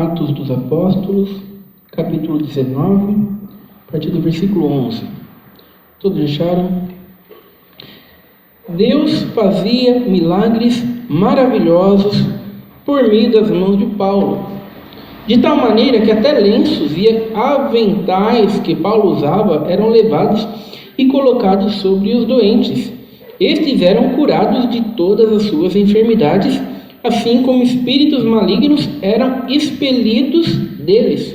Atos dos Apóstolos, capítulo 19, a partir do versículo 11. Todos acharam? Deus fazia milagres maravilhosos por meio das mãos de Paulo, de tal maneira que até lenços e aventais que Paulo usava eram levados e colocados sobre os doentes. Estes eram curados de todas as suas enfermidades, assim como espíritos malignos eram expelidos deles.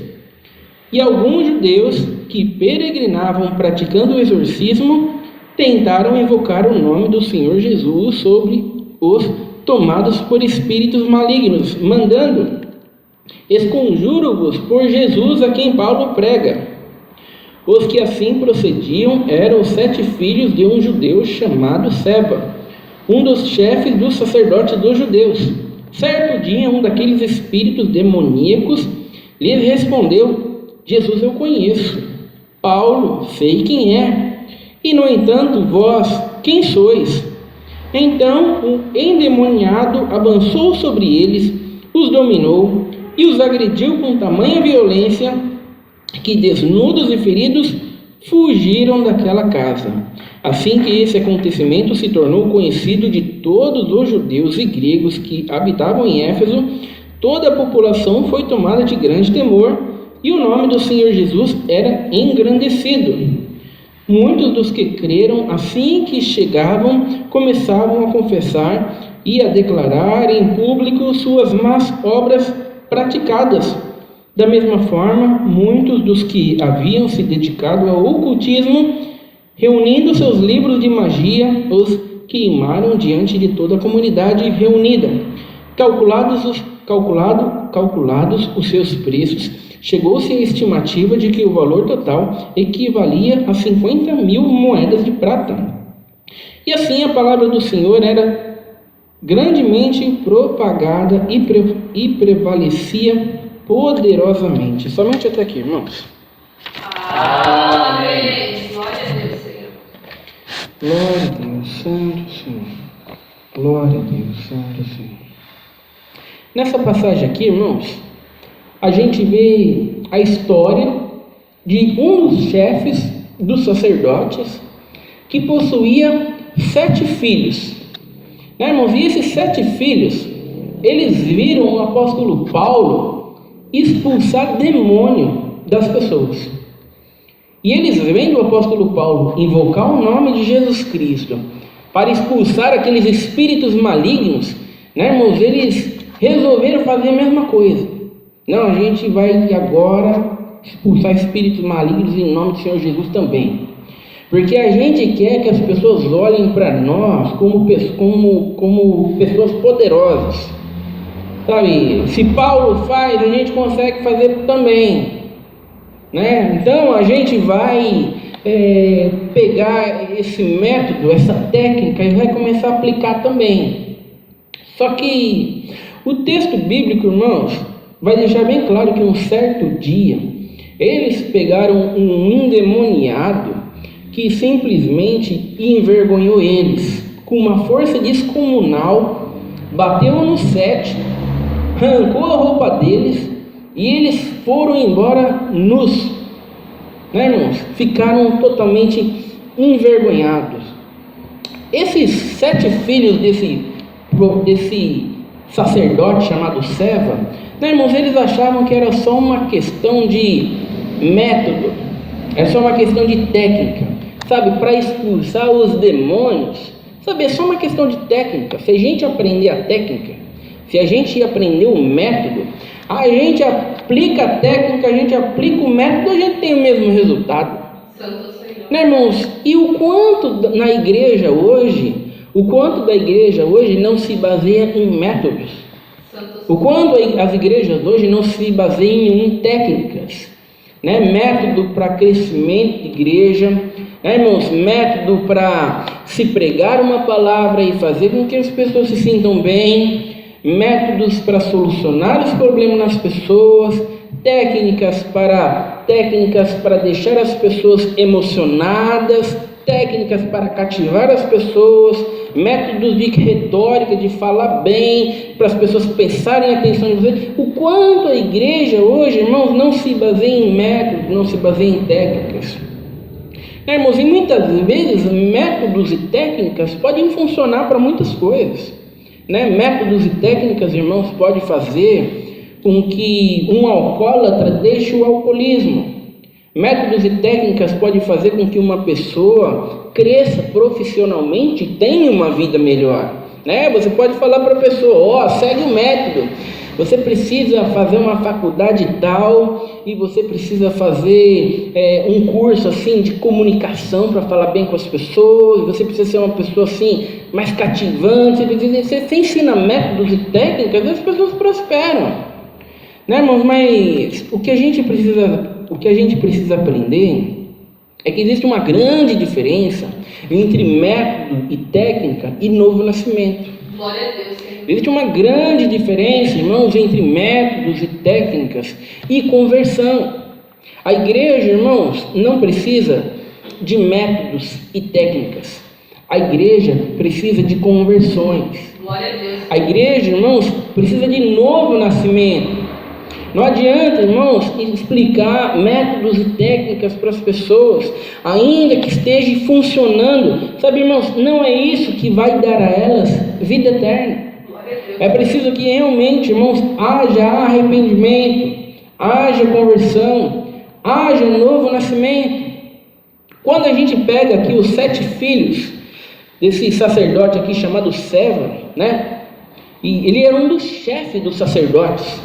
E alguns judeus que peregrinavam praticando o exorcismo tentaram invocar o nome do Senhor Jesus sobre os tomados por espíritos malignos, mandando: esconjuro-vos por Jesus a quem Paulo prega. Os que assim procediam eram os 7 filhos de um judeu chamado Seba, um dos chefes dos sacerdotes dos judeus. Certo dia, um daqueles espíritos demoníacos lhes respondeu: Jesus eu conheço, Paulo sei quem é, e no entanto vós quem sois? Então o endemoniado avançou sobre eles, os dominou e os agrediu com tamanha violência que, desnudos e feridos, fugiram daquela casa. Assim que esse acontecimento se tornou conhecido de todos os judeus e gregos que habitavam em Éfeso, toda a população foi tomada de grande temor e o nome do Senhor Jesus era engrandecido. Muitos dos que creram, assim que chegavam, começavam a confessar e a declarar em público suas más obras praticadas. Da mesma forma, muitos dos que haviam se dedicado ao ocultismo, reunindo seus livros de magia, os queimaram diante de toda a comunidade reunida. Calculados os seus preços, chegou-se à estimativa de que o valor total equivalia a 50.000 moedas de prata. E assim a palavra do Senhor era grandemente propagada e prevalecia poderosamente. Somente até aqui, irmãos. Amém. Glória a Deus, Senhor. Glória a Deus, Santo Senhor. Glória a Deus, Santo Senhor. Nessa passagem aqui, irmãos, a gente vê a história de um dos chefes dos sacerdotes que possuía 7 filhos. Né, irmãos? E esses 7 filhos, eles viram o apóstolo Paulo expulsar demônio das pessoas. E eles, vendo o apóstolo Paulo invocar o nome de Jesus Cristo para expulsar aqueles espíritos malignos, né, irmãos, eles resolveram fazer a mesma coisa. Não, a gente vai agora expulsar espíritos malignos em nome do Senhor Jesus também. Porque a gente quer que as pessoas olhem para nós como pessoas poderosas. Sabe, se Paulo faz, a gente consegue fazer também, né? Então a gente vai pegar esse método, essa técnica e vai começar a aplicar também. Só que o texto bíblico, irmãos, vai deixar bem claro que um certo dia eles pegaram um endemoniado que simplesmente envergonhou eles com uma força descomunal, bateu no 7, arrancou a roupa deles e eles foram embora nus, né, irmãos? Ficaram totalmente envergonhados. Esses 7 filhos desse sacerdote chamado Seba, né, irmãos, eles achavam que era só uma questão de método, é só uma questão de técnica, sabe, para expulsar os demônios, sabe, é só uma questão de técnica. Se a gente aprender a técnica, se a gente aprender o método, a gente aplica a técnica, a gente aplica o método, a gente tem o mesmo resultado. Santo Senhor. Né, irmãos? E o quanto da igreja hoje não se baseia em métodos? O quanto as igrejas hoje não se baseiam em técnicas, né? Método para crescimento de igreja, né, irmãos? Método para se pregar uma palavra e fazer com que as pessoas se sintam bem, métodos para solucionar os problemas nas pessoas, técnicas para deixar as pessoas emocionadas, técnicas para cativar as pessoas, métodos de retórica, de falar bem, para as pessoas prestarem atenção em você. O quanto a igreja hoje, irmãos, não se baseia em métodos, não se baseia em técnicas. Irmãos, e muitas vezes métodos e técnicas podem funcionar para muitas coisas. Métodos e técnicas, irmãos, podem fazer com que um alcoólatra deixe o alcoolismo. Métodos e técnicas podem fazer com que uma pessoa cresça profissionalmente e tenha uma vida melhor. Você pode falar para a pessoa, segue o método. Você precisa fazer uma faculdade tal e você precisa fazer um curso assim de comunicação para falar bem com as pessoas. Você precisa ser uma pessoa assim mais cativante. Você ensina métodos e técnicas, as pessoas prosperam, irmãos? Mas o que a gente precisa aprender é que existe uma grande diferença entre método e técnica e novo nascimento. Glória a Deus. Existe uma grande diferença, irmãos, entre métodos e técnicas e conversão. A igreja, irmãos, não precisa de métodos e técnicas. A igreja precisa de conversões. Glória a Deus. A igreja, irmãos, precisa de novo nascimento. Não adianta, irmãos, explicar métodos e técnicas para as pessoas, ainda que esteja funcionando. Sabe, irmãos, não é isso que vai dar a elas vida eterna. É preciso que realmente, irmãos, haja arrependimento, haja conversão, haja novo nascimento. Quando a gente pega aqui os 7 filhos desse sacerdote aqui chamado Seva, e ele era um dos chefes dos sacerdotes.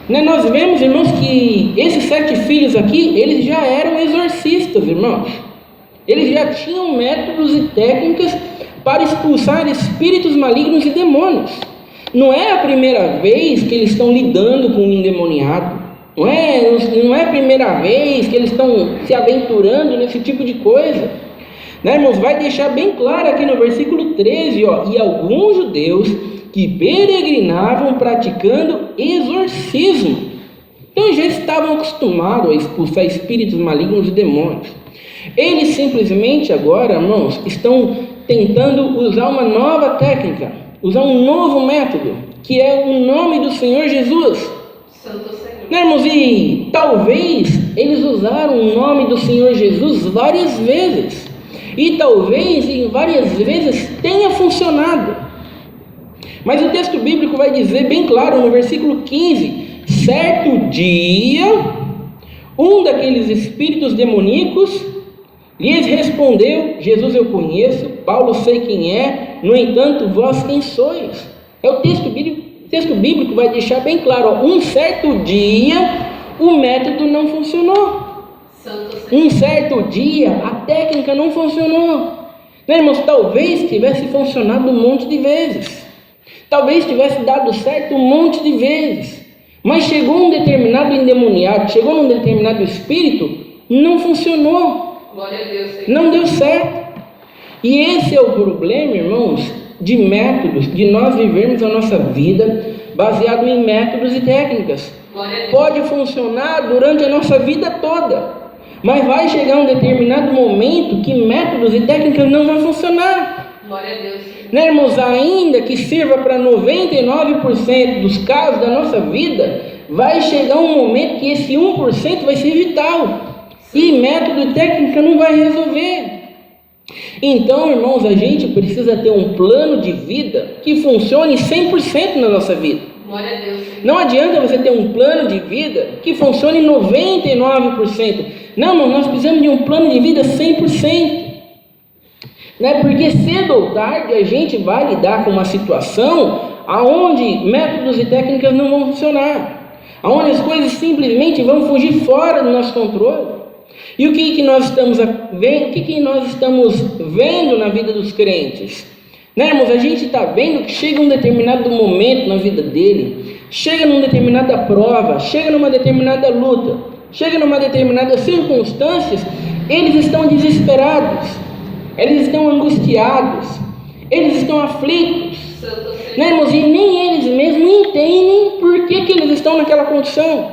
Nós vemos, irmãos, que esses 7 filhos aqui, eles já eram exorcistas, irmãos. Eles já tinham métodos e técnicas para expulsar espíritos malignos e demônios. Não é a primeira vez que eles estão lidando com um endemoniado. Não é a primeira vez que eles estão se aventurando nesse tipo de coisa. Irmãos, vai deixar bem claro aqui no versículo 13, e alguns judeus que peregrinavam praticando exorcismo. Então já estavam acostumados a expulsar espíritos malignos e demônios. Eles simplesmente agora, irmãos, estão tentando usar uma nova técnica, usar um novo método, que é o nome do Senhor Jesus. Santo Senhor. Irmãos, e talvez eles usaram o nome do Senhor Jesus várias vezes. E talvez em várias vezes tenha funcionado. Mas o texto bíblico vai dizer bem claro no versículo 15: certo dia, um daqueles espíritos demoníacos lhes respondeu: Jesus eu conheço, Paulo sei quem é, no entanto vós quem sois? É o texto bíblico vai deixar bem claro, um certo dia o método não funcionou. Um certo dia a técnica não funcionou. Irmãos, talvez tivesse funcionado um monte de vezes. Talvez tivesse dado certo um monte de vezes, mas chegou um determinado endemoniado, chegou num determinado espírito, não funcionou. Glória a Deus, Senhor. Não deu certo. E esse é o problema, irmãos, de métodos, de nós vivermos a nossa vida baseado em métodos e técnicas. Glória a Deus. Pode funcionar durante a nossa vida toda, mas vai chegar um determinado momento que métodos e técnicas não vão funcionar. Glória a Deus. Irmãos, ainda que sirva para 99% dos casos da nossa vida, vai chegar um momento que esse 1% vai ser vital. E método e técnica não vai resolver. Então, irmãos, a gente precisa ter um plano de vida que funcione 100% na nossa vida. Glória a Deus. Não adianta você ter um plano de vida que funcione 99%. Não, irmão, nós precisamos de um plano de vida 100%. Porque cedo ou tarde a gente vai lidar com uma situação onde métodos e técnicas não vão funcionar, onde as coisas simplesmente vão fugir fora do nosso controle. E o que nós estamos vendo? O que nós estamos vendo na vida dos crentes? Irmãos, a gente está vendo que chega um determinado momento na vida dele, chega numa determinada prova, chega numa determinada luta, chega numa determinada circunstância, eles estão desesperados. Eles estão angustiados, eles estão aflitos, irmãos, e nem eles mesmos entendem por que eles estão naquela condição.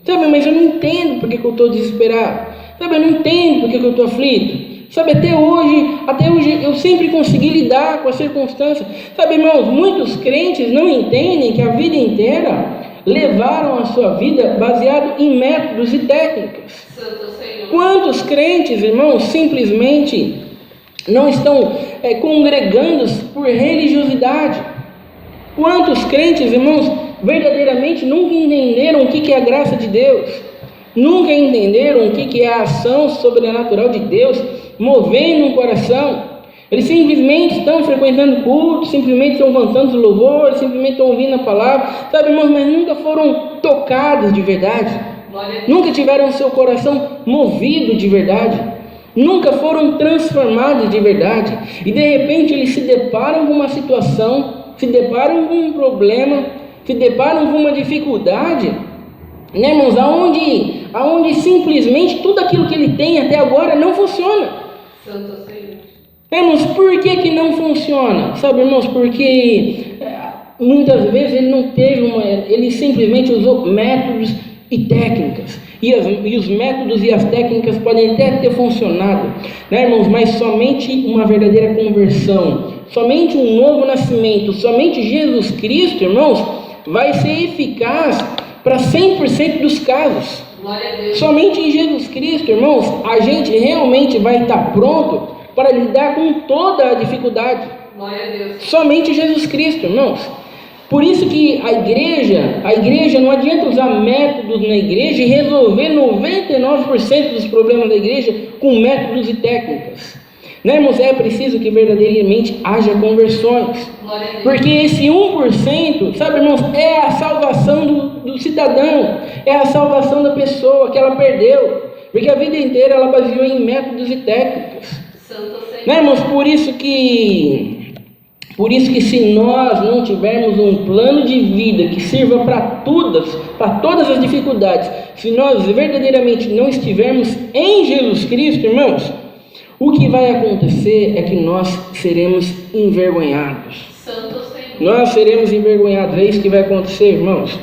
Sabe, mas eu não entendo por que eu estou desesperado. Sabe, eu não entendo por que eu estou aflito. Sabe, até hoje eu sempre consegui lidar com as circunstâncias. Sabe, irmãos, muitos crentes não entendem que a vida inteira levaram a sua vida baseado em métodos e técnicas. Santo Senhor. Quantos crentes, irmãos, simplesmente não estão congregando por religiosidade? Quantos crentes, irmãos, verdadeiramente nunca entenderam o que é a graça de Deus? Nunca entenderam o que é a ação sobrenatural de Deus movendo um coração? Eles simplesmente estão frequentando culto, simplesmente estão cantando os louvores, simplesmente estão ouvindo a palavra, sabe, irmãos, mas nunca foram tocados de verdade, nunca tiveram seu coração movido de verdade, nunca foram transformados de verdade, e de repente eles se deparam com uma situação, se deparam com um problema, se deparam com uma dificuldade, né, irmãos, aonde simplesmente tudo aquilo que ele tem até agora não funciona. Santo Senhor. Irmãos, por que não funciona? Sabe, irmãos, porque muitas vezes ele simplesmente usou métodos e técnicas. E os métodos e as técnicas podem até ter funcionado, né, irmãos? Mas somente uma verdadeira conversão, somente um novo nascimento, somente Jesus Cristo, irmãos, vai ser eficaz para 100% dos casos. Glória a Deus. Somente em Jesus Cristo, irmãos, a gente realmente vai estar pronto para lidar com toda a dificuldade. Glória a Deus. Somente Jesus Cristo, irmãos. Por isso que a igreja não adianta usar métodos na igreja e resolver 99% dos problemas da igreja com métodos e técnicas. Né, irmãos? É preciso que verdadeiramente haja conversões. Glória a Deus. Porque esse 1%, sabe, irmãos, é a salvação do cidadão, é a salvação da pessoa que ela perdeu. Porque a vida inteira ela baseou em métodos e técnicas. Santo Senhor. Né, irmãos? Por isso que se nós não tivermos um plano de vida que sirva para todas as dificuldades, se nós verdadeiramente não estivermos em Jesus Cristo, irmãos, o que vai acontecer é que nós seremos envergonhados. Santo Senhor. Nós seremos envergonhados, é isso que vai acontecer, irmãos.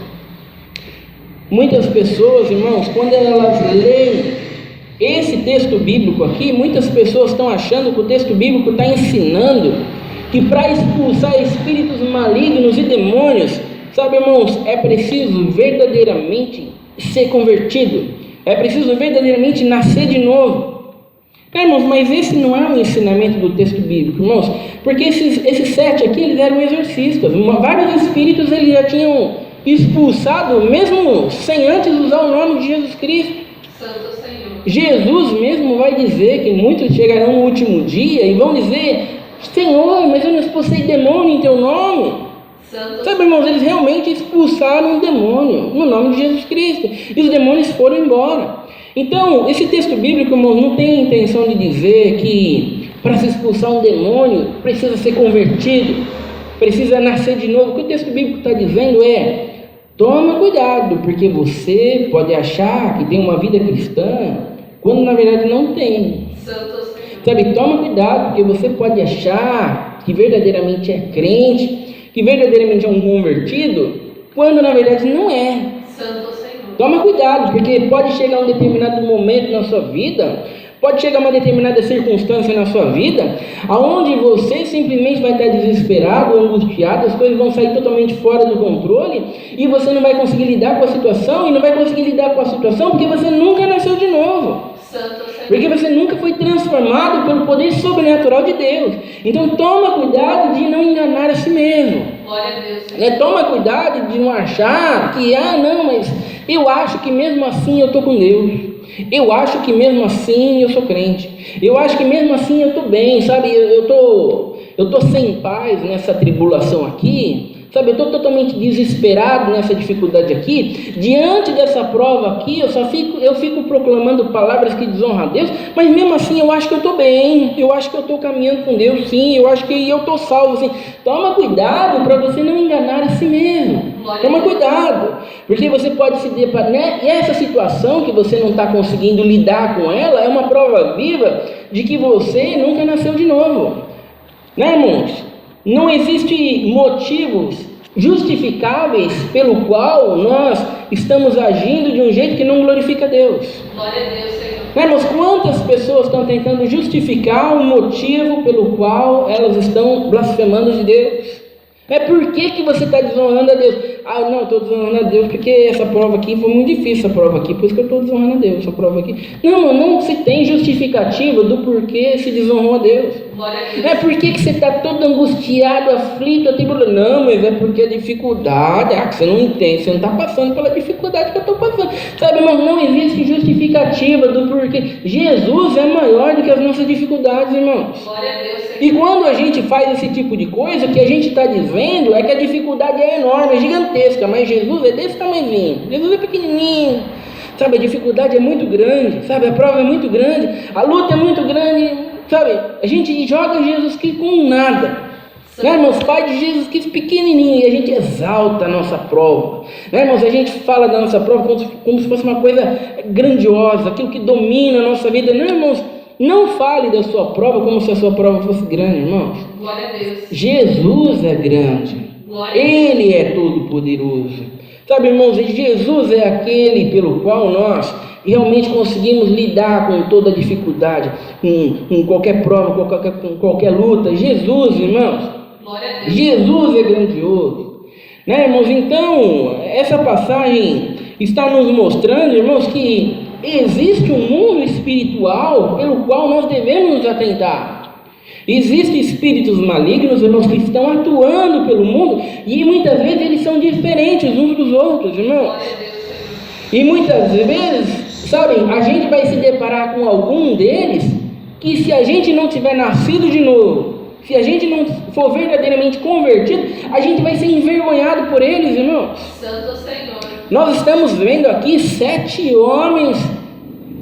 Muitas pessoas, irmãos, quando elas leem esse texto bíblico aqui, muitas pessoas estão achando que o texto bíblico está ensinando que para expulsar espíritos malignos e demônios, sabe, irmãos, é preciso verdadeiramente ser convertido, é preciso verdadeiramente nascer de novo. Irmãos, mas esse não é um ensinamento do texto bíblico, irmãos, porque esses 7 aqui, eles eram exorcistas, vários espíritos eles já tinham expulsado, mesmo sem antes usar o nome de Jesus Cristo. Santo Senhor. Jesus mesmo vai dizer que muitos chegarão no último dia e vão dizer: Senhor, mas eu não expulsei demônio em teu nome. Santo. Sabe, irmãos, eles realmente expulsaram um demônio no nome de Jesus Cristo, e os demônios foram embora. Então, esse texto bíblico, irmãos, não tem a intenção de dizer que para se expulsar um demônio precisa ser convertido, precisa nascer de novo. O que o texto bíblico está dizendo é: toma cuidado, porque você pode achar que tem uma vida cristã quando na verdade não tem. Santo Senhor. Sabe, toma cuidado, porque você pode achar que verdadeiramente é crente, que verdadeiramente é um convertido, quando na verdade não é. Santo Senhor. Toma cuidado, porque pode chegar um determinado momento na sua vida, pode chegar uma determinada circunstância na sua vida, aonde você simplesmente vai estar desesperado, angustiado, as coisas vão sair totalmente fora do controle, e você não vai conseguir lidar com a situação, e não vai conseguir lidar com a situação porque você nunca nasceu de novo. Santo Senhor. Porque você nunca foi transformado pelo poder sobrenatural de Deus. Então toma cuidado de não enganar a si mesmo. Glória a Deus, Senhor. Toma cuidado de não achar que, não, mas eu acho que mesmo assim eu estou com Deus. Eu acho que mesmo assim eu sou crente. Eu acho que mesmo assim eu estou bem, sabe? Eu tô sem paz nessa tribulação aqui. Sabe, eu estou totalmente desesperado nessa dificuldade aqui. Diante dessa prova aqui, eu fico proclamando palavras que desonram a Deus, mas mesmo assim eu acho que eu estou bem, eu acho que eu estou caminhando com Deus, sim, eu acho que eu estou salvo, sim. Toma cuidado para você não enganar a si mesmo. Toma cuidado, porque você pode se deparar, né? E essa situação que você não está conseguindo lidar com ela é uma prova viva de que você nunca nasceu de novo, né, irmãos? Não existem motivos justificáveis pelo qual nós estamos agindo de um jeito que não glorifica a Deus. Glória a Deus, Senhor. Irmãos, quantas pessoas estão tentando justificar o motivo pelo qual elas estão blasfemando de Deus? Por que você está desonrando a Deus? Ah, não, estou desonrando a Deus porque essa prova aqui foi muito difícil, essa prova aqui, por isso que eu estou desonrando a Deus, essa prova aqui. Não se tem justificativa do porquê se desonrou a Deus. Por que você está todo angustiado, aflito, atribulado? Não, mas é porque a dificuldade, que você não entende, você não está passando pela dificuldade que eu estou passando. Sabe, irmão, não existe justificativa do porquê. Jesus é maior do que as nossas dificuldades, irmãos. Glória a Deus. E quando a gente faz esse tipo de coisa, o que a gente está dizendo é que a dificuldade é enorme, é gigantesca, mas Jesus é desse tamanhozinho, Jesus é pequenininho, sabe, a dificuldade é muito grande, sabe, a prova é muito grande, a luta é muito grande, sabe, a gente joga Jesus Cristo com nada, né, irmãos, Pai de Jesus Cristo pequenininho, e a gente exalta a nossa prova, né, irmãos, a gente fala da nossa prova como se fosse uma coisa grandiosa, aquilo que domina a nossa vida, não, irmãos. Não fale da sua prova como se a sua prova fosse grande, irmãos. Glória a Deus. Jesus é grande. Ele é todo poderoso. Sabe, irmãos, Jesus é aquele pelo qual nós realmente conseguimos lidar com toda a dificuldade, com qualquer prova, com qualquer luta. Jesus, irmãos, glória a Deus. Jesus é grandioso. Né, irmãos? Então, essa passagem está nos mostrando, irmãos, que existe um mundo espiritual pelo qual nós devemos nos atentar. Existem espíritos malignos, irmãos, que estão atuando pelo mundo e muitas vezes eles são diferentes uns dos outros, irmãos. E muitas vezes, sabem, a gente vai se deparar com algum deles que, se a gente não tiver nascido de novo, se a gente não for verdadeiramente convertido, a gente vai ser envergonhado por eles, irmãos. Santo Senhor. Nós estamos vendo aqui 7 homens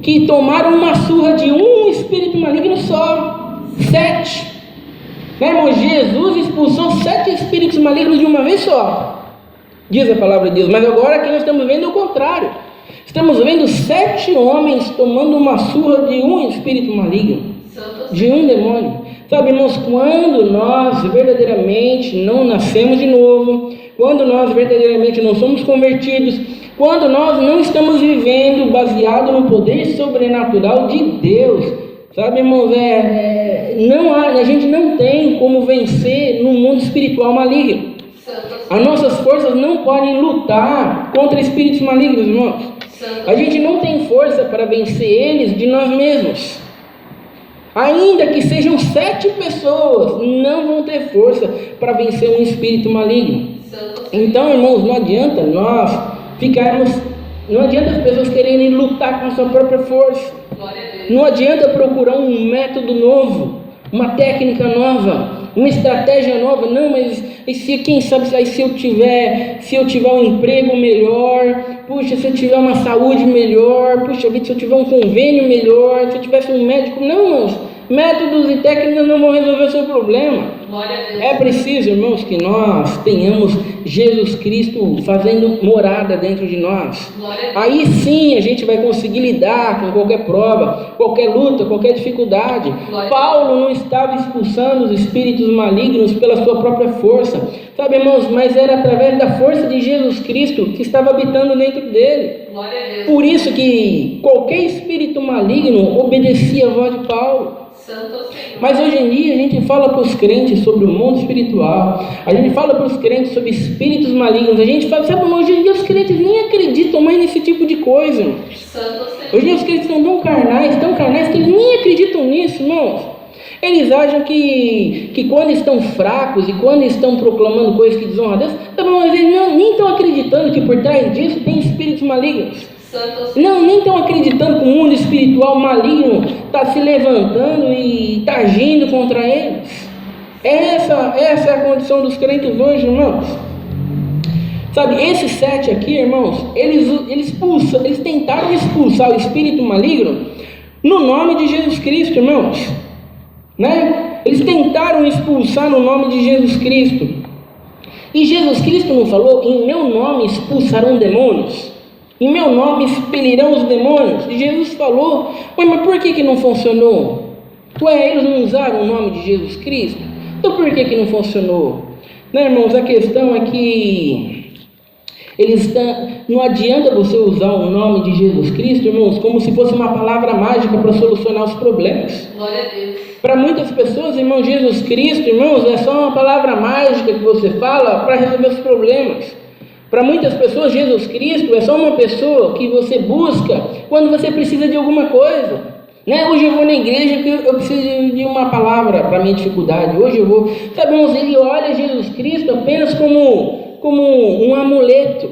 que tomaram uma surra de um espírito maligno só. 7. Né, irmão? Jesus expulsou 7 espíritos malignos de uma vez só. Diz a palavra de Deus. Mas agora aqui nós estamos vendo o contrário. Estamos vendo 7 homens tomando uma surra de um espírito maligno. De um demônio. Sabe, irmãos, quando nós verdadeiramente não nascemos de novo, quando nós verdadeiramente não somos convertidos, quando nós não estamos vivendo baseado no poder sobrenatural de Deus, sabe, irmãos, a gente não tem como vencer no mundo espiritual maligno. As nossas forças não podem lutar contra espíritos malignos, irmãos. A gente não tem força para vencer eles de nós mesmos. Ainda que sejam 7 pessoas, não vão ter força para vencer um espírito maligno. Então, irmãos, não adianta nós ficarmos, não adianta as pessoas quererem lutar com a sua própria força. Não adianta procurar um método novo, uma técnica nova, uma estratégia nova. Não, mas quem sabe se eu tiver um emprego melhor, puxa, se eu tiver uma saúde melhor, puxa vida, se eu tiver um convênio melhor, se eu tivesse um médico. Não, irmãos, métodos e técnicas não vão resolver o seu problema. É preciso, irmãos, que nós tenhamos Jesus Cristo fazendo morada dentro de nós. Aí sim a gente vai conseguir lidar com qualquer prova, qualquer luta, qualquer dificuldade. Paulo não estava expulsando os espíritos malignos pela sua própria força, sabe, irmãos, mas era através da força de Jesus Cristo que estava habitando dentro dele. Por isso que qualquer espírito maligno obedecia a voz de Paulo. Mas hoje em dia a gente fala para os crentes sobre o mundo espiritual, a gente fala para os crentes sobre espíritos malignos, a gente fala, sabe, hoje em dia os crentes nem acreditam mais nesse tipo de coisa, irmãos. Hoje em dia os crentes estão tão carnais que eles nem acreditam nisso, irmãos. Eles acham que quando estão fracos e quando estão proclamando coisas que desonram a Deus, mas eles nem estão acreditando que por trás disso tem espíritos malignos. Não, nem estão acreditando que o mundo espiritual maligno está se levantando e está agindo contra eles. Essa é a condição dos crentes hoje, irmãos. Sabe, esses 7 aqui, irmãos, eles tentaram expulsar o espírito maligno no nome de Jesus Cristo, irmãos. Né? Eles tentaram expulsar no nome de Jesus Cristo. E Jesus Cristo não falou: em meu nome expulsarão demônios, em meu nome expelirão os demônios. E Jesus falou: mas por que não funcionou? Eles não usaram o nome de Jesus Cristo? Então por que não funcionou? Né, irmãos, a questão é que Não adianta você usar o nome de Jesus Cristo, irmãos, como se fosse uma palavra mágica para solucionar os problemas. Glória a Deus. Para muitas pessoas, irmão, Jesus Cristo, irmãos, é só uma palavra mágica que você fala para resolver os problemas. Para muitas pessoas, Jesus Cristo é só uma pessoa que você busca quando você precisa de alguma coisa. Né? Hoje eu vou na igreja porque eu preciso de uma palavra para a minha dificuldade. Hoje eu vou... Sabe, irmãos, ele olha Jesus Cristo apenas como um amuleto.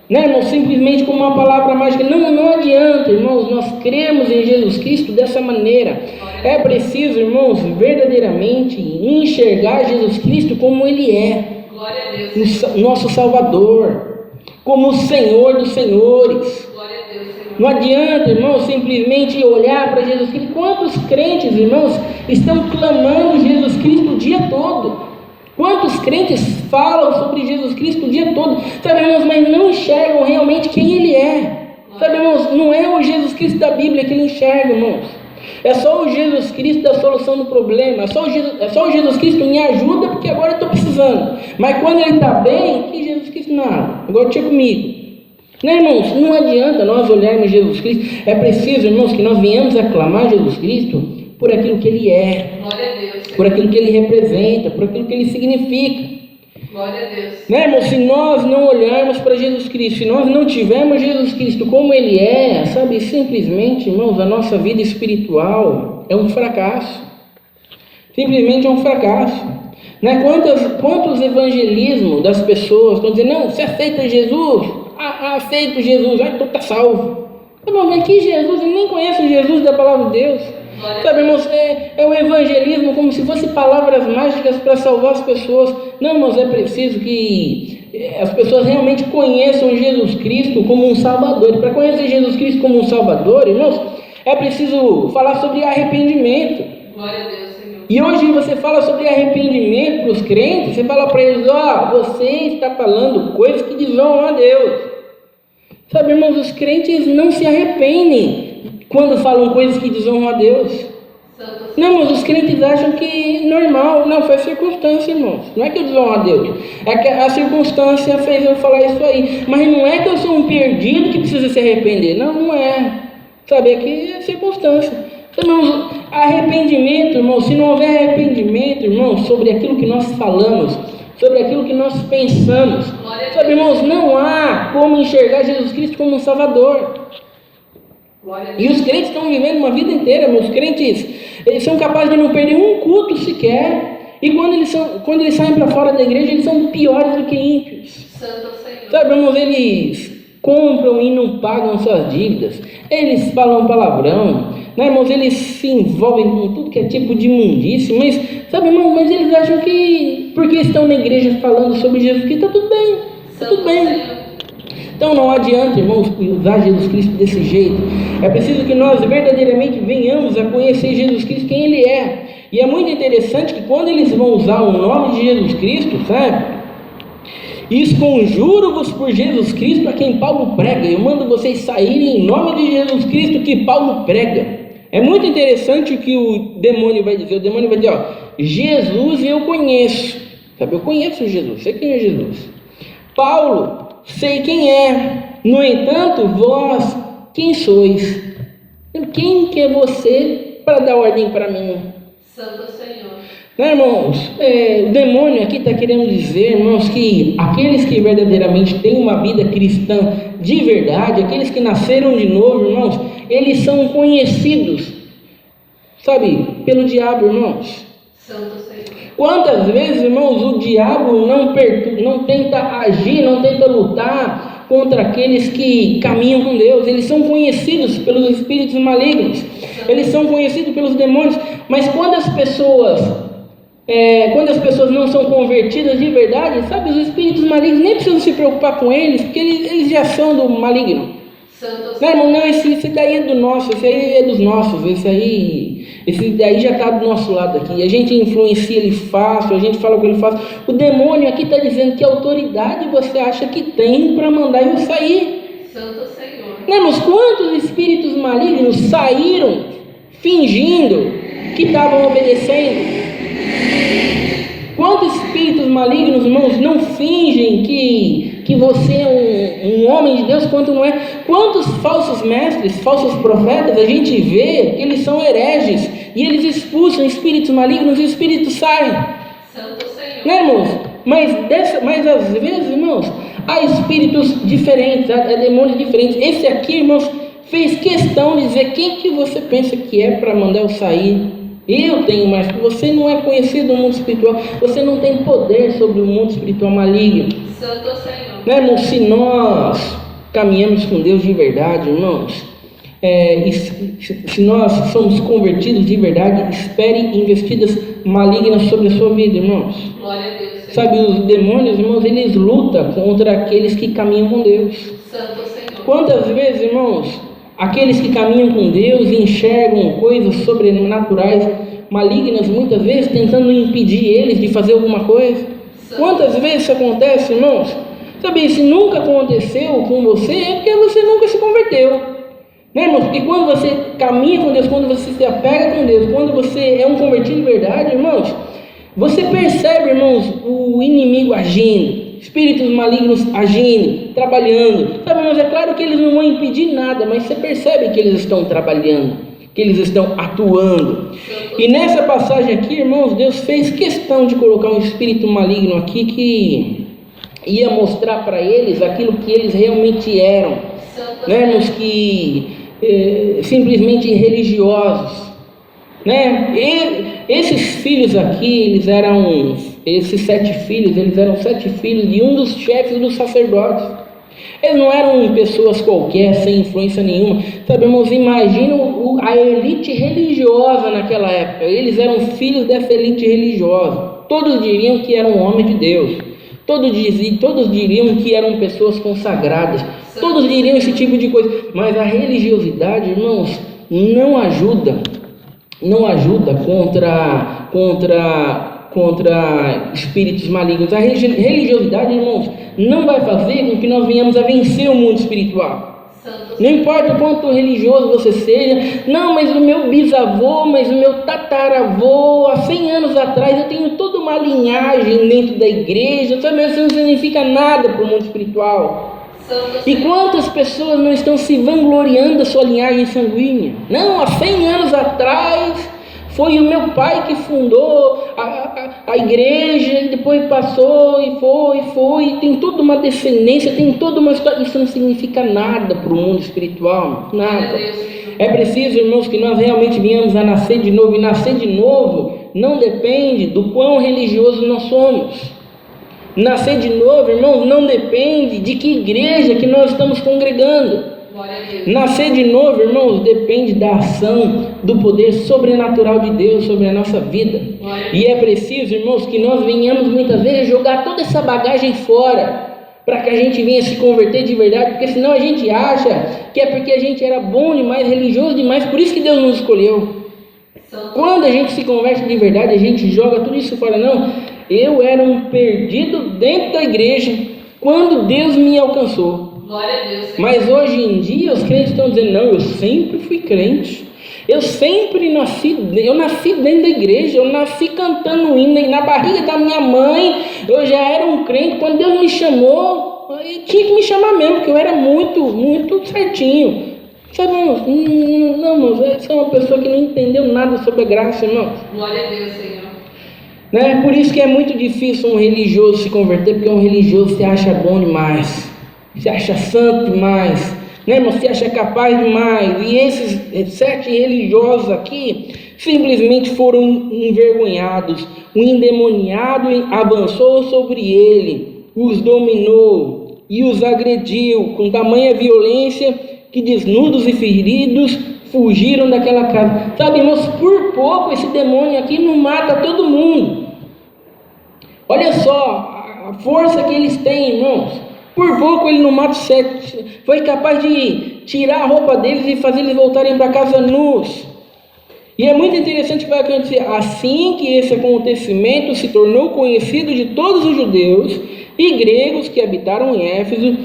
Né, irmãos? Simplesmente como uma palavra mágica. Não adianta, irmãos, nós cremos em Jesus Cristo dessa maneira. É preciso, irmãos, verdadeiramente enxergar Jesus Cristo como Ele é. Glória a Deus. Nosso Salvador, como o Senhor dos Senhores. Glória a Deus, Senhor. Não adianta, irmãos, simplesmente olhar para Jesus Cristo. Quantos crentes, irmãos, estão clamando Jesus Cristo o dia todo? Quantos crentes falam sobre Jesus Cristo o dia todo? Sabe, irmãos, mas não enxergam realmente quem Ele é. Sabe, irmãos, não é o Jesus Cristo da Bíblia que Ele enxerga, irmãos. É só o Jesus Cristo da solução do problema. É só o Jesus Cristo me ajuda porque agora eu estou precisando. Mas quando Ele está bem, que Jesus Cristo nada. Agora deixa comigo. Né, irmãos? Não adianta nós olharmos Jesus Cristo. É preciso, irmãos, que nós venhamos aclamar Jesus Cristo por aquilo que Ele é. Glória a Deus, Senhor. Por aquilo que Ele representa, por aquilo que Ele significa. Glória a Deus. Né, irmão? Se nós não olharmos para Jesus Cristo, se nós não tivermos Jesus Cristo como Ele é, sabe, simplesmente, irmãos, a nossa vida espiritual é um fracasso. Simplesmente é um fracasso. Né? Quantos evangelismos das pessoas estão dizendo, não, você aceita Jesus? Aceito Jesus, então está salvo. Irmão, mas que Jesus? Ele nem conhece o Jesus da palavra de Deus. Sabe, irmãos, é o evangelismo como se fosse palavras mágicas para salvar as pessoas. Não, irmãos, é preciso que as pessoas realmente conheçam Jesus Cristo como um Salvador. E para conhecer Jesus Cristo como um Salvador, irmãos, é preciso falar sobre arrependimento. Glória a Deus, Senhor. E hoje você fala sobre arrependimento para os crentes, você fala para eles, você está falando coisas que desonram a Deus. Sabe, irmãos, os crentes não se arrependem quando falam coisas que desonram a Deus. Não, mas os crentes acham que normal. Não, foi circunstância, irmãos. Não é que eu desonro a Deus. É que a circunstância fez eu falar isso aí. Mas não é que eu sou um perdido que precisa se arrepender. Não é. Sabe, é que é circunstância. Irmãos, arrependimento, irmãos, se não houver arrependimento, irmãos, sobre aquilo que nós falamos, sobre aquilo que nós pensamos, sabe, irmãos, não há como enxergar Jesus Cristo como um Salvador. E os crentes estão vivendo uma vida inteira, meus crentes, eles são capazes de não perder um culto sequer, e quando eles saem para fora da igreja, eles são piores do que ímpios. Santo Senhor. Sabe, irmãos, eles compram e não pagam suas dívidas, eles falam palavrão, né, irmãos, eles se envolvem com tudo que é tipo de imundície, mas, sabe, irmãos, mas eles acham que, porque estão na igreja falando sobre Jesus Cristo, está tudo bem, está tudo bem. Então não adianta, irmãos, usar Jesus Cristo desse jeito. É preciso que nós verdadeiramente venhamos a conhecer Jesus Cristo, quem Ele é. E é muito interessante que quando eles vão usar o nome de Jesus Cristo, sabe? Esconjuro-vos por Jesus Cristo a quem Paulo prega. Eu mando vocês saírem em nome de Jesus Cristo que Paulo prega. É muito interessante o que o demônio vai dizer. O demônio vai dizer, Jesus eu conheço. Sabe, eu conheço Jesus, sei quem é Jesus. Paulo, sei quem é, no entanto, vós, quem sois? Quem que é você para dar ordem para mim? Santo Senhor. Não, irmãos, o demônio aqui está querendo dizer, irmãos, que aqueles que verdadeiramente têm uma vida cristã de verdade, aqueles que nasceram de novo, irmãos, eles são conhecidos, sabe, pelo diabo, irmãos. Santo Senhor. Quantas vezes, irmãos, o diabo não tenta agir, não tenta lutar contra aqueles que caminham com Deus. Eles são conhecidos pelos espíritos malignos, eles são conhecidos pelos demônios, mas quando as pessoas não são convertidas de verdade, sabe, os espíritos malignos nem precisam se preocupar com eles, porque eles já são do maligno. Não, irmão, não, esse daí é do nosso, esse aí é dos nossos, esse daí já está do nosso lado aqui. A gente influencia ele fácil, a gente fala o que ele faz. O demônio aqui está dizendo que autoridade você acha que tem para mandar eu sair. Santo Senhor. Não, irmãos, quantos espíritos malignos saíram fingindo que estavam obedecendo? Quantos espíritos malignos, irmãos, não fingem que você é um homem de Deus, quanto não é? Quantos falsos mestres, falsos profetas, a gente vê que eles são hereges, e eles expulsam espíritos malignos e os espíritos saem. Santo Senhor. Né, irmãos? Mas às vezes, irmãos, há espíritos diferentes, há demônios diferentes. Esse aqui, irmãos, fez questão de dizer: quem que você pensa que é para mandar eu sair? Eu tenho mais, porque você não é conhecido no mundo espiritual, você não tem poder sobre o mundo espiritual maligno. Santo Senhor. Né, irmãos? Se nós caminhamos com Deus de verdade, irmãos, se nós somos convertidos de verdade, espere investidas malignas sobre a sua vida, irmãos. Glória a Deus, Senhor. Sabe, os demônios, irmãos, eles lutam contra aqueles que caminham com Deus. Santo Senhor. Quantas vezes, irmãos, aqueles que caminham com Deus e enxergam coisas sobrenaturais, malignas, muitas vezes tentando impedir eles de fazer alguma coisa? Quantas vezes isso acontece, irmãos? Sabe, se nunca aconteceu com você, é porque você nunca se converteu. Né, irmãos? Porque quando você caminha com Deus, quando você se apega com Deus, quando você é um convertido de verdade, irmãos, você percebe, irmãos, o inimigo agindo, espíritos malignos agindo, trabalhando. Sabe, irmãos, é claro que eles não vão impedir nada, mas você percebe que eles estão trabalhando, que eles estão atuando. E nessa passagem aqui, irmãos, Deus fez questão de colocar um espírito maligno aqui que ia mostrar para eles aquilo que eles realmente eram, né, irmãos, que simplesmente religiosos, né? E esses filhos aqui, esses 7 filhos, eles eram 7 filhos de um dos chefes dos sacerdotes. Eles não eram pessoas qualquer, sem influência nenhuma. Sabe, irmãos, imaginam a elite religiosa naquela época. Eles eram filhos dessa elite religiosa. Todos diriam que eram homens de Deus. Todos diriam que eram pessoas consagradas. Todos diriam esse tipo de coisa. Mas a religiosidade, irmãos, não ajuda contra espíritos malignos. A religiosidade, irmãos, não vai fazer com que nós venhamos a vencer o mundo espiritual. Não importa o quanto religioso você seja, não, mas o meu bisavô, mas o meu tataravô, há 100 anos atrás, eu tenho toda uma linhagem dentro da igreja, sabe? Isso não significa nada para o mundo espiritual. E quantas pessoas não estão se vangloriando da sua linhagem sanguínea? Não, há 100 anos atrás foi o meu pai que fundou a igreja, e depois passou e foi, tem toda uma descendência, tem toda uma história. Isso não significa nada para o mundo espiritual, nada. É preciso, irmãos, que nós realmente venhamos a nascer de novo, e nascer de novo não depende do quão religioso nós somos. Nascer de novo, irmãos, não depende de que igreja que nós estamos congregando. Nascer de novo, irmãos, depende da ação, do poder sobrenatural de Deus sobre a nossa vida. E é preciso, irmãos, que nós venhamos muitas vezes jogar toda essa bagagem fora, para que a gente venha se converter de verdade, porque senão a gente acha que é porque a gente era bom demais, religioso demais, por isso que Deus nos escolheu. Quando a gente se converte de verdade, a gente joga tudo isso fora. Não, eu era um perdido dentro da igreja quando Deus me alcançou. Glória a Deus, mas hoje em dia os crentes estão dizendo: não, eu sempre fui crente, eu nasci dentro da igreja, eu nasci cantando hino, e na barriga da minha mãe eu já era um crente. Quando Deus me chamou, tinha que me chamar mesmo, porque eu era muito certinho. Sabe, irmãos? Não, irmãos, você é uma pessoa que não entendeu nada sobre a graça, irmãos. Glória a Deus, Senhor. Né? Por isso que é muito difícil um religioso se converter, porque um religioso se acha bom demais, se acha santo demais, né, irmão? Se acha capaz demais. E esses 7 religiosos aqui simplesmente foram envergonhados. O endemoniado avançou sobre ele, os dominou e os agrediu com tamanha violência que desnudos e feridos fugiram daquela casa. Sabe, irmãos, por pouco esse demônio aqui não mata todo mundo. Olha só a força que eles têm, irmãos. Por pouco ele não mata os 7. Foi capaz de tirar a roupa deles e fazer eles voltarem para casa nus. E é muito interessante que vai acontecer. Assim que esse acontecimento se tornou conhecido de todos os judeus e gregos que habitaram em Éfeso,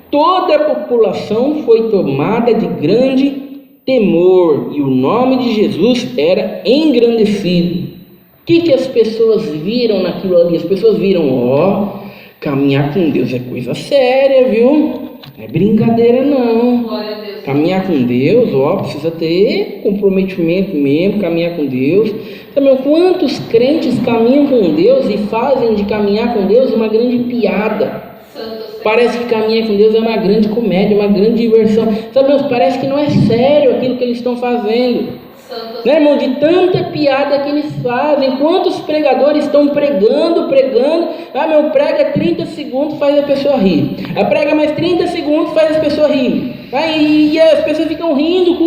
toda a população foi tomada de grande temor, e o nome de Jesus era engrandecido. O que as pessoas viram naquilo ali? As pessoas viram, caminhar com Deus é coisa séria, viu? Não é brincadeira não. Glória a Deus. Caminhar com Deus, precisa ter comprometimento mesmo, caminhar com Deus. Também, quantos crentes caminham com Deus e fazem de caminhar com Deus uma grande piada? Parece que caminhar com Deus é uma grande comédia, uma grande diversão. Sabe, irmãos, parece que não é sério aquilo que eles estão fazendo. Né, irmão? De tanta piada que eles fazem. Quantos pregadores estão pregando? Prega 30 segundos, faz a pessoa rir. Prega mais 30 segundos, faz as pessoas rir. E as pessoas ficam rindo.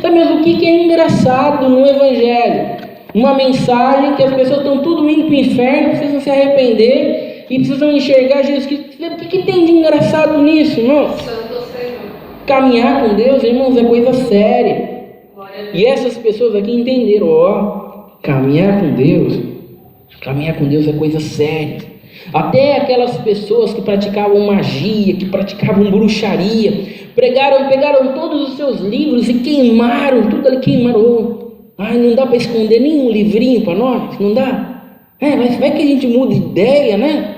Sabe, mas o que é engraçado no Evangelho? Uma mensagem que as pessoas estão tudo indo para o inferno, precisam se arrepender e precisam enxergar Jesus Cristo. O que tem de engraçado nisso, irmão? Caminhar com Deus, irmãos, é coisa séria. E essas pessoas aqui entenderam, caminhar com Deus é coisa séria. Até aquelas pessoas que praticavam magia, que praticavam bruxaria, pegaram todos os seus livros e queimaram, tudo ali queimaram. Não dá para esconder nenhum livrinho para nós? Não dá? Vai que a gente muda de ideia, né?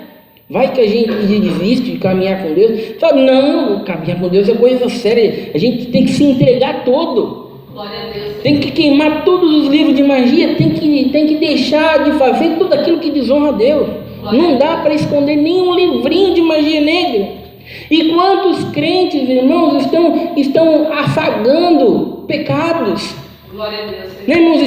Vai que a gente desiste de caminhar com Deus. Sabe, não, caminhar com Deus é coisa séria. A gente tem que se entregar todo. Glória a Deus. Tem que queimar todos os livros de magia, tem que deixar de fazer tudo aquilo que desonra a Deus. Não dá para esconder nenhum livrinho de magia negra. E quantos crentes, irmãos, estão afagando pecados? Glória a Deus. Né, irmãos,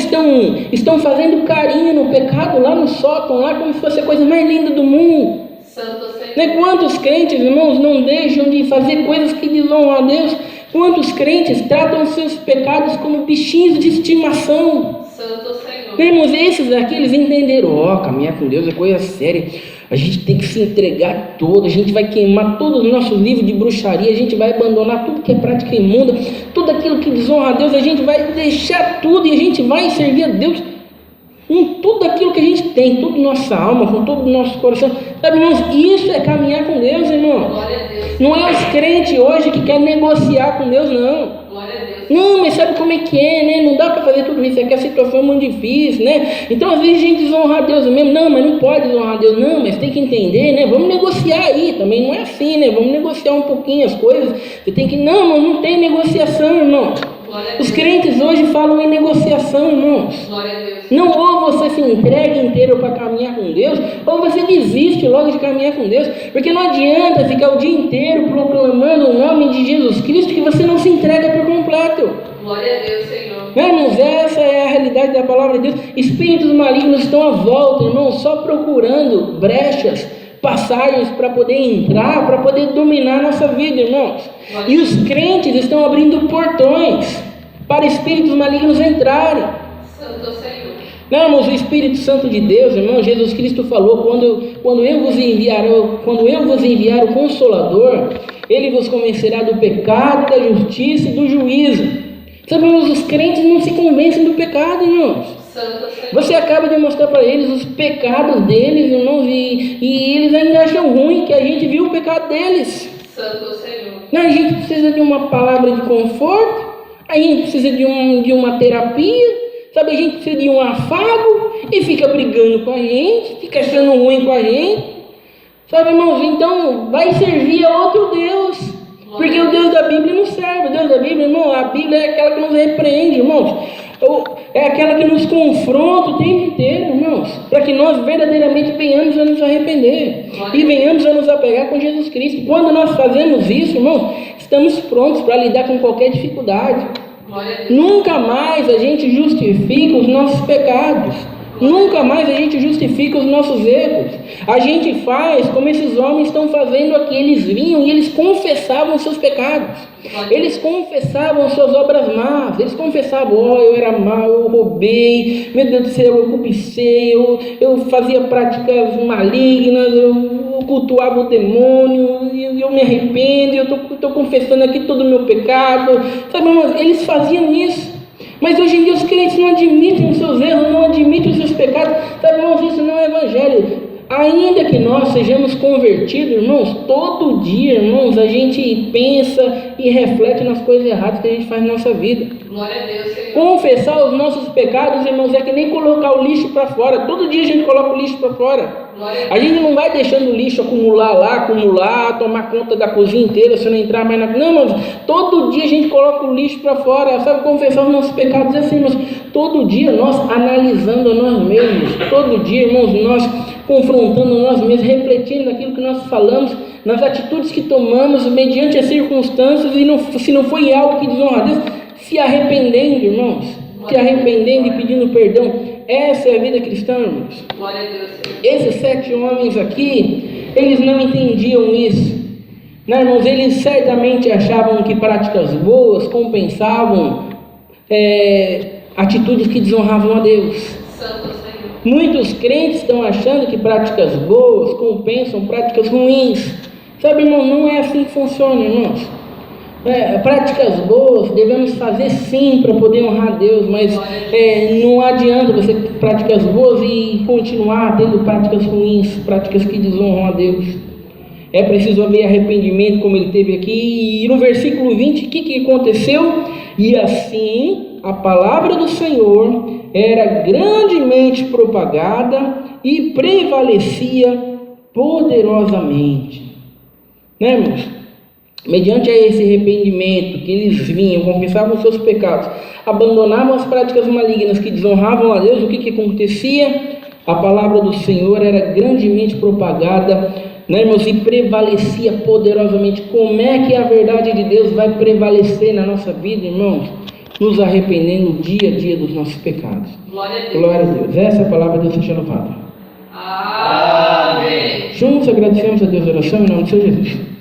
estão fazendo carinho no pecado lá no sótão, lá como se fosse a coisa mais linda do mundo. Santo Senhor. Né, quantos crentes, irmãos, não deixam de fazer coisas que desonram a Deus? Quantos crentes tratam seus pecados como bichinhos de estimação? Santo Senhor. Irmãos, esses aqui, eles entenderam, caminhar com Deus é coisa séria. A gente tem que se entregar todo, a gente vai queimar todos os nossos livros de bruxaria, a gente vai abandonar tudo que é prática imunda, tudo aquilo que desonra a Deus, a gente vai deixar tudo e a gente vai servir a Deus com tudo aquilo que a gente tem, toda nossa alma, com todo o nosso coração. Sabe, irmãos, isso é caminhar com Deus, irmão. Glória a Deus. Não é os crentes hoje que querem negociar com Deus, não. Glória a Deus. Não, mas sabe como é que é, né? Não dá para fazer tudo isso, aqui a situação é muito difícil, né? Então às vezes a gente desonra a Deus mesmo. Não, mas não pode desonrar a Deus, não, mas tem que entender, né? Vamos negociar aí, também não é assim, né? Vamos negociar um pouquinho as coisas. Você tem que, não tem negociação, irmão. Os crentes hoje falam em negociação, irmãos. Glória a Deus. Não, ou você se entrega inteiro para caminhar com Deus, ou você desiste logo de caminhar com Deus, porque não adianta ficar o dia inteiro proclamando o nome de Jesus Cristo que você não se entrega por completo. Glória a Deus, Senhor. Irmãos, essa é a realidade da palavra de Deus. Espíritos malignos estão à volta, irmãos, só procurando brechas, passagens para poder entrar, para poder dominar a nossa vida, irmãos. E os crentes estão abrindo portões para espíritos malignos entrarem. Santo Senhor. Não, irmãos, o Espírito Santo de Deus, irmão, Jesus Cristo falou, quando eu vos enviar o Consolador, Ele vos convencerá do pecado, da justiça e do juízo. Sabe, irmãos, os crentes não se convencem do pecado, irmãos. Santo Senhor. Você acaba de mostrar para eles os pecados deles, irmãos, e eles ainda acham ruim que a gente viu o pecado deles. Santo Senhor. Não, a gente precisa de uma palavra de conforto, a gente precisa de uma terapia, sabe, a gente precisa de um afago e fica brigando com a gente, fica achando ruim com a gente, sabe, irmãos, então vai servir a outro Deus, porque o Deus da Bíblia não serve. O Deus da Bíblia, irmão, a Bíblia é aquela que nos repreende, irmãos, é aquela que nos confronta o tempo inteiro, irmãos, para que nós verdadeiramente venhamos a nos arrepender e venhamos a nos apegar com Jesus Cristo. Quando nós fazemos isso, irmãos, estamos prontos para lidar com qualquer dificuldade. Nunca mais a gente justifica os nossos pecados, nunca mais a gente justifica os nossos erros. A gente faz como esses homens estão fazendo aqui. Eles vinham e eles confessavam os seus pecados, eles confessavam as suas obras más, eles confessavam, eu era mau, eu roubei, meu Deus do céu, eu cobicei, eu fazia práticas malignas, eu cultuava o demônio, eu me arrependo, eu estou confessando aqui todo o meu pecado. Sabe, irmãos, eles faziam isso. Mas hoje em dia os crentes não admitem os seus erros, não admitem os seus pecados. Sabe, irmãos, isso não é evangelho. Ainda que nós sejamos convertidos, irmãos, todo dia, irmãos, a gente pensa e reflete nas coisas erradas que a gente faz na nossa vida. Glória a Deus, Senhor. Confessar os nossos pecados, irmãos, é que nem colocar o lixo para fora. Todo dia a gente coloca o lixo para fora. A gente não vai deixando o lixo acumular, tomar conta da cozinha inteira, se não entrar mais na... Não, irmãos, todo dia a gente coloca o lixo para fora, sabe? Confessar os nossos pecados é assim, irmãos. Todo dia nós analisando a nós mesmos, todo dia, irmãos, nós confrontando nós mesmos, refletindo naquilo que nós falamos, nas atitudes que tomamos, mediante as circunstâncias, e se não foi algo que desonra a Deus, se arrependendo, irmãos, se arrependendo e pedindo perdão. Essa é a vida cristã, irmãos. Glória a Deus, Senhor. Esses 7 homens aqui, eles não entendiam isso, né, irmãos? Eles certamente achavam que práticas boas compensavam atitudes que desonravam a Deus. Santo Senhor. Muitos crentes estão achando que práticas boas compensam práticas ruins. Sabe, irmão, não é assim que funciona, irmãos. Práticas boas devemos fazer sim para poder honrar a Deus, mas não adianta você ter práticas boas e continuar tendo práticas ruins, práticas que desonram a Deus. É preciso haver arrependimento, como ele teve aqui. E no versículo 20, o que aconteceu? E assim a palavra do Senhor era grandemente propagada e prevalecia poderosamente. Né, irmãos? Mediante a esse arrependimento que eles vinham, confessavam os seus pecados, abandonavam as práticas malignas que desonravam a Deus, o que acontecia? A palavra do Senhor era grandemente propagada, né, irmãos, e prevalecia poderosamente. Como é que a verdade de Deus vai prevalecer na nossa vida, irmãos? Nos arrependendo dia a dia dos nossos pecados. Glória a Deus. Glória a Deus. Essa é a palavra de Deus seja louvada. Amém. Juntos agradecemos a Deus a oração em nome do Senhor Jesus.